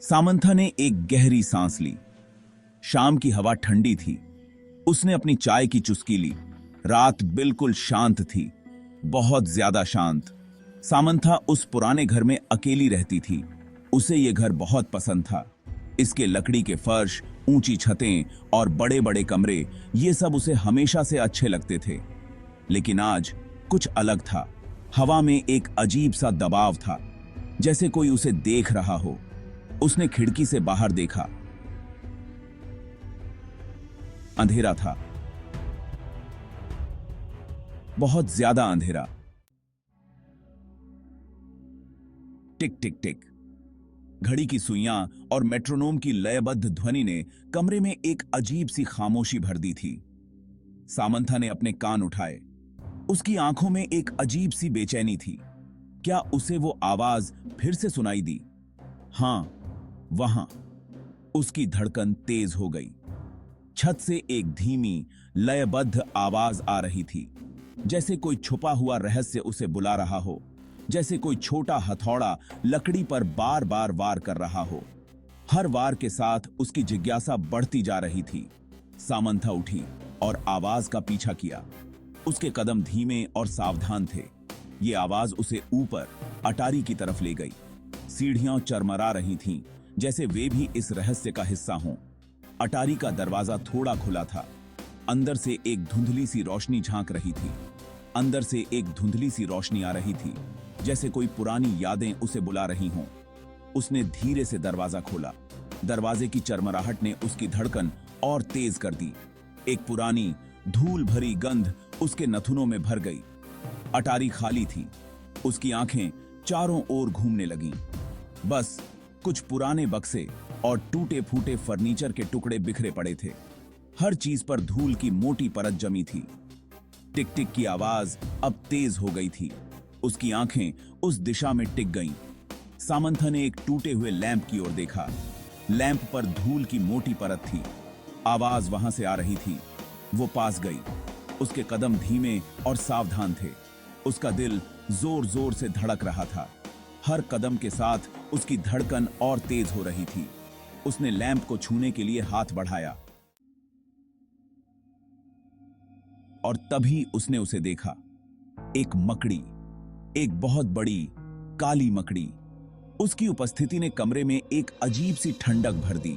Samantha ने एक गहरी सांस ली। शाम की हवा ठंडी थी। उसने अपनी चाय की चुस्की ली। रात बिल्कुल शांत थी, बहुत ज्यादा शांत। सामंथा उस पुराने घर में अकेली रहती थी। उसे यह घर बहुत पसंद था। इसके लकड़ी के फर्श, ऊंची छतें और बड़े बड़े कमरे, ये सब उसे हमेशा से अच्छे लगते थे। लेकिन आज कुछ अलग था। हवा में एक अजीब सा दबाव था, जैसे कोई उसे देख रहा हो। उसने खिड़की से बाहर देखा। अंधेरा था, बहुत ज्यादा अंधेरा। टिक टिक टिक, घड़ी की सुइयां और मेट्रोनोम की लयबद्ध ध्वनि ने कमरे में एक अजीब सी खामोशी भर दी थी। सामंथा ने अपने कान उठाए। उसकी आंखों में एक अजीब सी बेचैनी थी। क्या उसे वो आवाज फिर से सुनाई दी? हां, वहां। उसकी धड़कन तेज हो गई। छत से एक धीमी, लयबद्ध आवाज आ रही थी, जैसे कोई छुपा हुआ रहस्य उसे बुला रहा हो, जैसे कोई छोटा हथौड़ा लकड़ी पर बार बार वार कर रहा हो। हर वार के साथ उसकी जिज्ञासा बढ़ती जा रही थी। सामंथा उठी और आवाज का पीछा किया। उसके कदम धीमे और सावधान थे। ये आवाज उसे ऊपर अटारी की तरफ ले गई। सीढ़ियां चरमरा रही थीं, जैसे वे भी इस रहस्य का हिस्सा हों। अटारी का दरवाजा थोड़ा खुला था। अंदर से एक धुंधली सी रोशनी झांक रही थी। अंदर से एक धुंधली सी रोशनी आ रही थी, जैसे कोई पुरानी यादें उसे बुला रही हों। उसने धीरे से दरवाजा खोला। दरवाजे की चरमराहट ने उसकी धड़कन और तेज कर दी। एक पुरानी, धूल भरी गंध उसके नथुनों में भर गई। अटारी खाली थी। उसकी आंखें चारों ओर घूमने लगीं। बस कुछ पुराने बक्से और टूटे फूटे फर्नीचर के टुकड़े बिखरे पड़े थे। हर चीज पर धूल की मोटी परत जमी थी। टिक टिक की आवाज अब तेज हो गई थी। उसकी आंखें उस दिशा में टिक गईं। सामंथा ने एक टूटे हुए लैंप की ओर देखा। लैंप पर धूल की मोटी परत थी। आवाज वहां से आ रही थी। वो पास गई। उसके कदम धीमे और सावधान थे। उसका दिल जोर जोर से धड़क रहा था। हर कदम के साथ उसकी धड़कन और तेज हो रही थी। उसने लैंप को छूने के लिए हाथ बढ़ाया और तभी उसने उसे देखा। एक मकड़ी, एक बहुत बड़ी काली मकड़ी। उसकी उपस्थिति ने कमरे में एक अजीब सी ठंडक भर दी।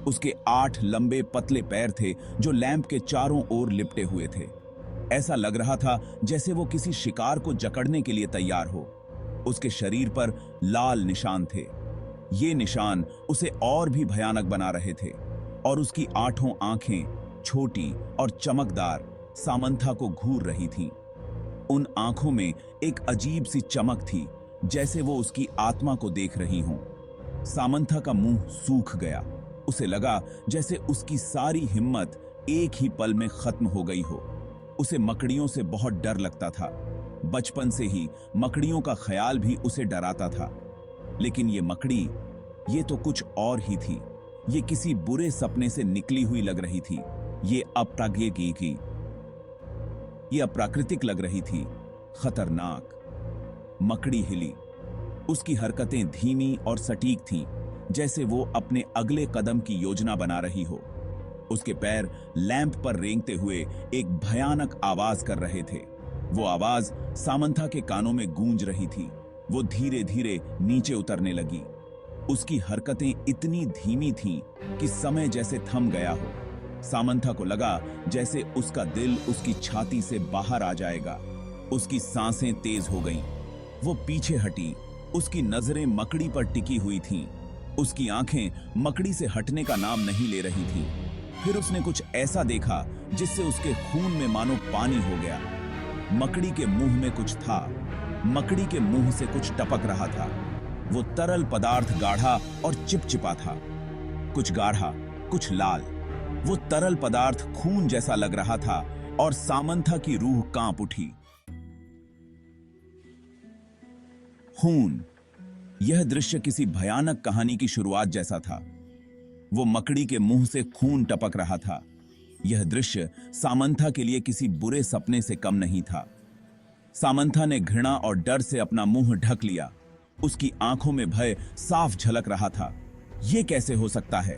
उसके 8 लंबे पतले पैर थे, जो लैंप के चारों ओर लिपटे हुए थे। ऐसा लग रहा था जैसे वो किसी शिकार को जकड़ने के लिए तैयार हो। उसके शरीर पर लाल निशान थे। ये निशान उसे और भी भयानक बना रहे थे। और उसकी 8 आंखें, छोटी और चमकदार, सामंथा को घूर रही थीं। उन आंखों में एक अजीब सी चमक थी, जैसे वो उसकी आत्मा को देख रही हों। सामंथा का मुंह सूख गया। उसे लगा जैसे उसकी सारी हिम्मत एक ही पल में खत्म हो गई हो। उसे मकड़ियों से बहुत डर लगता था। बचपन से ही मकड़ियों का ख्याल भी उसे डराता था। लेकिन ये मकड़ी, ये तो कुछ और ही थी। ये किसी बुरे सपने से निकली हुई लग रही थी। ये अप्राकृतिक लग रही थी, खतरनाक। मकड़ी हिली। उसकी हरकतें धीमी और सटीक थीं, जैसे वो अपने अगले कदम की योजना बना रही हो। उसके पैर लैंप पर रेंगते हुए एक भयानक आवाज कर रहे थे। वो आवाज सामंथा के कानों में गूंज रही थी। वो धीरे धीरे नीचे उतरने लगी। उसकी हरकतें इतनी धीमी थीं कि समय जैसे थम गया हो। सामंथा को लगा जैसे उसका दिल उसकी छाती से बाहर आ जाएगा। उसकी सांसें तेज हो गईं। वो पीछे हटी। उसकी नजरें मकड़ी पर टिकी हुई थीं। उसकी आंखें मकड़ी से हटने का नाम नहीं ले रही थीं। फिर उसने कुछ ऐसा देखा जिससे उसके खून में मानो पानी हो गया। मकड़ी के मुंह में कुछ था। मकड़ी के मुंह से कुछ टपक रहा था। वो तरल पदार्थ गाढ़ा और चिपचिपा था। कुछ गाढ़ा, कुछ लाल। वो तरल पदार्थ खून जैसा लग रहा था और सामंथा की रूह कांप उठी। खून। यह दृश्य किसी भयानक कहानी की शुरुआत जैसा था। वो मकड़ी के मुंह से खून टपक रहा था। यह दृश्य सामंथा के लिए किसी बुरे सपने से कम नहीं था। सामंथा ने घृणा और डर से अपना मुंह ढक लिया। उसकी आंखों में भय साफ झलक रहा था। ये कैसे हो सकता है?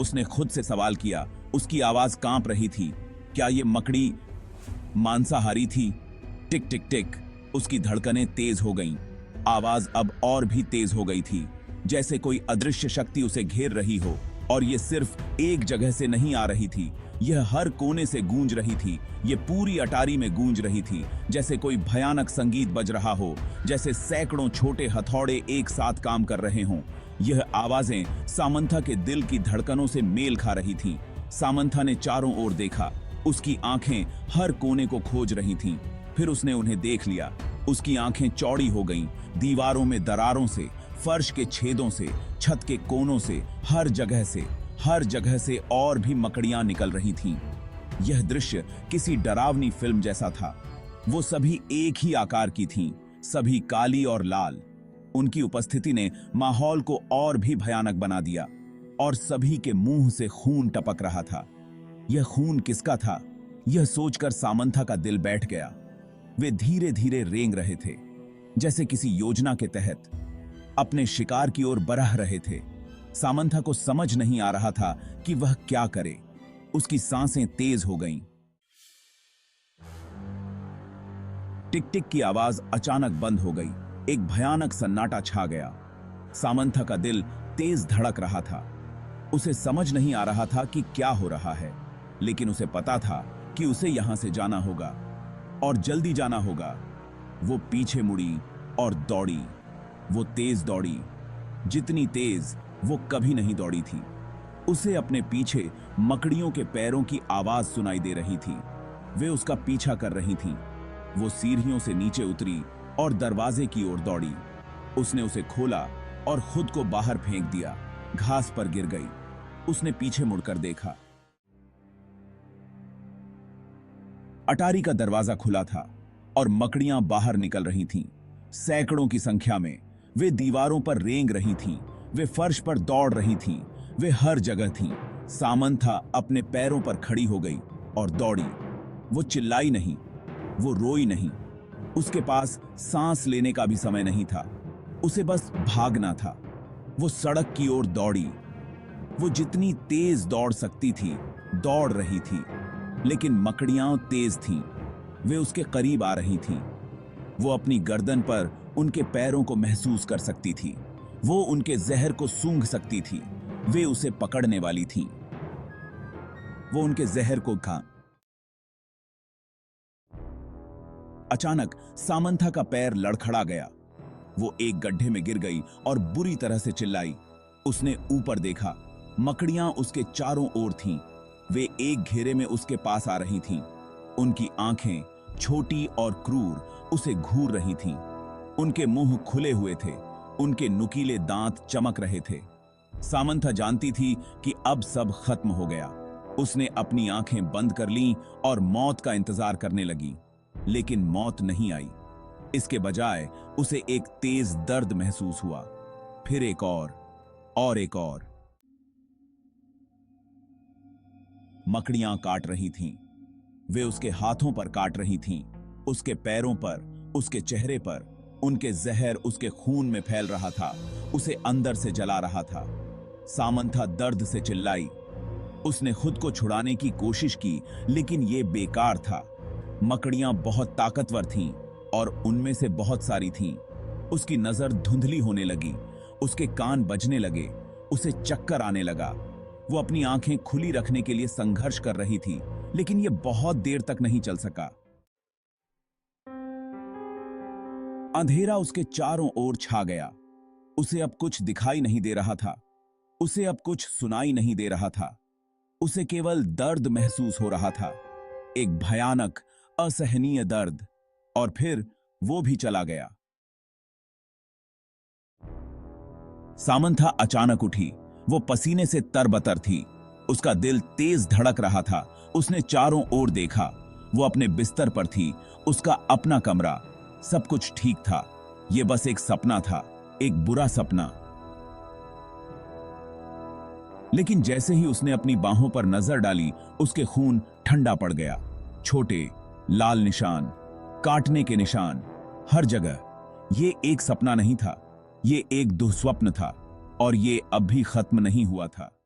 उसने खुद से सवाल किया। उसकी आवाज कांप रही थी। क्या ये मकड़ी मांसाहारी थी? टिक टिक टिक, उसकी धड़कनें तेज हो गईं। आवाज अब और भी तेज हो गई थी, जैसे कोई अदृश्य शक्ति उसे घेर रही हो। और ये सिर्फ एक जगह से नहीं आ रही थी, यह हर कोने से गूंज रही थी। ये पूरी अटारी में गूंज रही थी, जैसे कोई भयानक संगीत बज रहा हो, जैसे सैकड़ों छोटे हथौड़े एक साथ काम कर रहे हों। यह आवाजें सामंथा के दिल की धड़कनों से मेल खा रही थीं। सामंथा ने चारों ओर देखा। उसकी आंखें हर कोने को खोज रही थीं। फिर उसने उन्हें देख लिया। उसकी आंखें चौड़ी हो गईं। दीवारों में दरारों से, फर्श के छेदों से, छत के कोनों से, हर जगह से और भी मकड़ियां निकल रही थीं। यह दृश्य किसी डरावनी फिल्म जैसा था। वो सभी एक ही आकार की थीं, सभी काली और लाल। उनकी उपस्थिति ने माहौल को और भी भयानक बना दिया, और सभी के मुंह से खून टपक रहा था। यह खून किसका था? यह सोचकर सामंथा का दिल बैठ गया। वे धीरे धीरे रेंग रहे थे, जैसे किसी योजना के तहत अपने शिकार की ओर बढ़ रहे थे। सामंथा को समझ नहीं आ रहा था कि वह क्या करे। उसकी सांसें तेज हो गईं। टिक टिक की आवाज अचानक बंद हो गई। एक भयानक सन्नाटा छा गया। सामंथा का दिल तेज धड़क रहा था। उसे समझ नहीं आ रहा था कि क्या हो रहा है, लेकिन उसे पता था कि उसे यहां से जाना होगा, और जल्दी जाना होगा। वो पीछे मुड़ी और दौड़ी। वो तेज दौड़ी, जितनी तेज वो कभी नहीं दौड़ी थी। उसे अपने पीछे मकड़ियों के पैरों की आवाज सुनाई दे रही थी। वे उसका पीछा कर रही थीं। वो सीढ़ियों से नीचे उतरी और दरवाजे की ओर दौड़ी। उसने उसे खोला और खुद को बाहर फेंक दिया। घास पर गिर गई। उसने पीछे मुड़कर देखा। अटारी का दरवाजा खुला था और मकड़ियां बाहर निकल रही थीं, सैकड़ों की संख्या में। वे दीवारों पर रेंग रही थीं, वे फर्श पर दौड़ रही थीं, वे हर जगह थीं। सामंथा अपने पैरों पर खड़ी हो गई और दौड़ी। वो चिल्लाई नहीं, वो रोई नहीं। उसके पास सांस लेने का भी समय नहीं था। उसे बस भागना था। वो सड़क की ओर दौड़ी। वो जितनी तेज दौड़ सकती थी दौड़ रही थी, लेकिन मकड़ियां तेज थीं। वे उसके करीब आ रही थीं। वो अपनी गर्दन पर उनके पैरों को महसूस कर सकती थी। वो उनके जहर को सूंघ सकती थी। वे उसे पकड़ने वाली थीं। वो उनके जहर को खा। अचानक सामंथा का पैर लड़खड़ा गया। वो एक गड्ढे में गिर गई और बुरी तरह से चिल्लाई। उसने ऊपर देखा। मकड़ियां उसके चारों ओर थीं। वे एक घेरे में उसके पास आ रही थीं। उनकी आंखें छोटी और क्रूर उसे घूर रही थीं। उनके मुंह खुले हुए थे। उनके नुकीले दांत चमक रहे थे। सामंथा जानती थी कि अब सब खत्म हो गया। उसने अपनी आंखें बंद कर लीं और मौत का इंतजार करने लगी, लेकिन मौत नहीं आई। इसके बजाय उसे एक तेज दर्द महसूस हुआ। फिर एक और एक और। मकड़ियां काट रही थीं। वे उसके हाथों पर काट रही थीं, उसके पैरों पर, उसके चेहरे पर। उनके जहर उसके खून में फैल रहा था, उसे अंदर से जला रहा था। सामंथा दर्द से चिल्लाई। उसने खुद को छुड़ाने की कोशिश की, लेकिन यह बेकार था। मकड़ियां बहुत ताकतवर थीं और उनमें से बहुत सारी थीं। उसकी नजर धुंधली होने लगी। उसके कान बजने लगे। उसे चक्कर आने लगा। वो अपनी आंखें खुली रखने के लिए संघर्ष कर रही थी, लेकिन यह बहुत देर तक नहीं चल सका। अंधेरा उसके चारों ओर छा गया। उसे अब कुछ दिखाई नहीं दे रहा था। उसे अब कुछ सुनाई नहीं दे रहा था। उसे केवल दर्द महसूस हो रहा था, एक भयानक, असहनीय दर्द। और फिर वो भी चला गया। सामंथा अचानक उठी। वो पसीने से तरबतर थी। उसका दिल तेज धड़क रहा था। उसने चारों ओर देखा। वो अपने बिस्तर पर थी, उसका अपना कमरा। सब कुछ ठीक था। यह बस एक सपना था, एक बुरा सपना। लेकिन जैसे ही उसने अपनी बाहों पर नजर डाली, उसके खून ठंडा पड़ गया। छोटे लाल निशान, काटने के निशान, हर जगह। ये एक सपना नहीं था, ये एक दुस्वप्न था। और ये अब भी खत्म नहीं हुआ था।